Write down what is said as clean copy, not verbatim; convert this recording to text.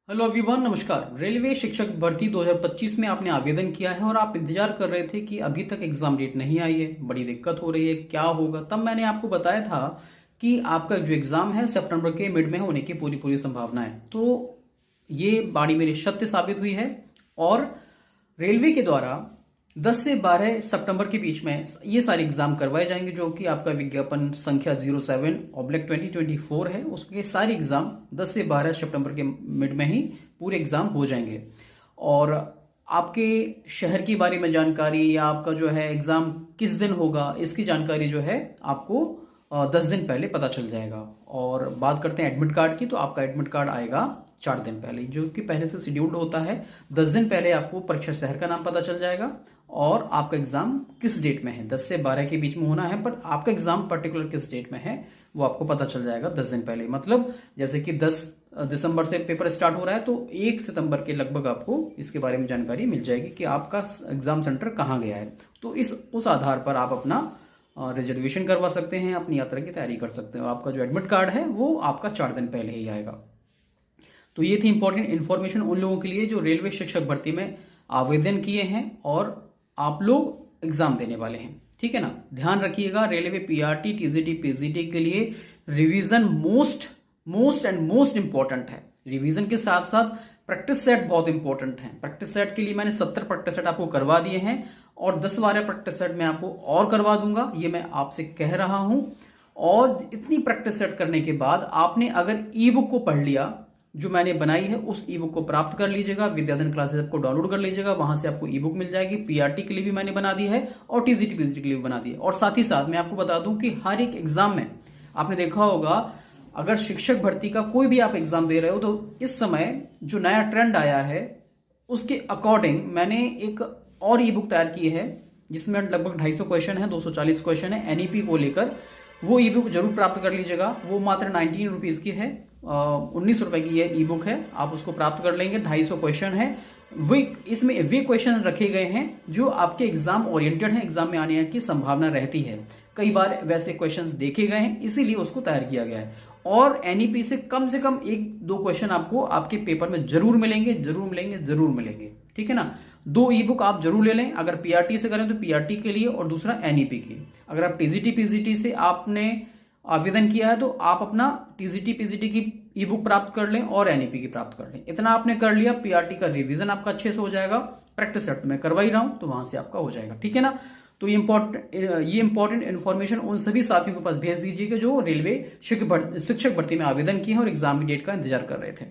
Hello everyone, नमस्कार। Railway शिक्षक भर्ती 2025 में आपने आवेदन किया है और आप इंतजार कर रहे थे कि अभी तक एग्ज़ाम डेट नहीं आई है, बड़ी दिक्कत हो रही है, क्या होगा। तब मैंने आपको बताया था कि आपका जो एग्ज़ाम है सितंबर के मिड में होने की पूरी पूरी संभावना है। तो ये बाड़ी मेरी सत्य साबित हुई है और रेलवे के द्वारा 10 से 12 सितंबर के बीच में ये सारे एग्ज़ाम करवाए जाएंगे, जो कि आपका विज्ञापन संख्या 07/2024 है। उसके सारे एग्ज़ाम 10 से 12 सितंबर के मिड में ही पूरे एग्ज़ाम हो जाएंगे। और आपके शहर के बारे में जानकारी या आपका जो है एग्ज़ाम किस दिन होगा, इसकी जानकारी जो है आपको 10 दिन पहले पता चल जाएगा। और बात करते हैं एडमिट कार्ड की, तो आपका एडमिट कार्ड आएगा 4 दिन पहले, जो कि पहले से शेड्यूल्ड होता है। 10 दिन पहले आपको परीक्षा शहर का नाम पता चल जाएगा और आपका एग्ज़ाम किस डेट में है, 10 से 12 के बीच में होना है, पर आपका एग्ज़ाम पर्टिकुलर किस डेट में है वो आपको पता चल जाएगा 10 दिन पहले। मतलब जैसे कि 10 दिसंबर से पेपर स्टार्ट हो रहा है, तो 1 सितंबर के लगभग आपको इसके बारे में जानकारी मिल जाएगी कि आपका एग्ज़ाम सेंटर कहाँ गया है। तो उस आधार पर आप अपना रिजर्वेशन करवा सकते हैं, अपनी यात्रा की तैयारी कर सकते हो। आपका जो एडमिट कार्ड है वो आपका 4 दिन पहले ही आएगा। तो ये थी इंपॉर्टेंट इन्फॉर्मेशन उन लोगों के लिए जो रेलवे शिक्षक भर्ती में आवेदन किए हैं और आप लोग एग्जाम देने वाले हैं, ठीक है ना। ध्यान रखिएगा, रेलवे पीआरटी, टीजीटी, पीजीटी के लिए रिवीजन मोस्ट इंपॉर्टेंट है। रिवीजन के साथ साथ प्रैक्टिस सेट बहुत इंपॉर्टेंट है। प्रैक्टिस सेट के लिए मैंने 70 प्रैक्टिस सेट आपको करवा दिए हैं और 10-12 प्रैक्टिस सेट मैं आपको और करवा दूंगा, ये मैं आपसे कह रहा हूं। और इतनी प्रैक्टिस सेट करने के बाद आपने अगर ई बुक को पढ़ लिया जो मैंने बनाई है, उस ई बुक को प्राप्त कर लीजिएगा। विद्याधन क्लासेस को डाउनलोड कर लीजिएगा, वहां से आपको ई बुक मिल जाएगी। पीआरटी के लिए भी मैंने बना दी है और टीजीटी पीजीटी के लिए भी बना दी है। और साथ ही साथ मैं आपको बता दूं कि हर एक एग्जाम में आपने देखा होगा, अगर शिक्षक भर्ती का कोई भी आप एग्जाम दे रहे हो तो इस समय जो नया ट्रेंड आया है उसके अकॉर्डिंग मैंने एक और ई बुक तैयार की है, जिसमें लगभग 250 क्वेश्चन है, 240 क्वेश्चन है एनईपी को लेकर। वो ई बुक जरूर प्राप्त कर लीजिएगा। वो मात्र 19 रुपीज़ की है, 19 रुपए की ये ई बुक है, आप उसको प्राप्त कर लेंगे। 250 क्वेश्चन है। इसमें वे क्वेश्चन रखे गए हैं जो आपके एग्जाम ओरिएंटेड हैं, एग्जाम में आने की संभावना रहती है। कई बार वैसे क्वेश्चंस देखे गए हैं, इसीलिए उसको तैयार किया गया है। और एनईपी से कम 1-2 क्वेश्चन आपको आपके पेपर में जरूर मिलेंगे, ठीक है ना। 2 ई बुक आप जरूर ले लें। अगर पीआरटी से करें तो पीआरटी के लिए और दूसरा एनईपी की। अगर आप टीजीटी पीजीटी से आपने आवेदन किया है तो आप अपना टीजीटी पीजीटी की ई बुक प्राप्त कर लें और एनईपी की प्राप्त कर लें। इतना आपने कर लिया, पीआरटी का रिवीजन आपका अच्छे से हो जाएगा। प्रैक्टिस सेट में करवा ही रहा हूं तो वहां से आपका हो जाएगा, ठीक है ना। तो ये इंपॉर्टेंट इन्फॉर्मेशन उन सभी साथियों के पास भेज दीजिएगा जो रेलवे शिक्षक भर्ती में आवेदन किए हैं और एग्जाम की डेट का इंतजार कर रहे थे।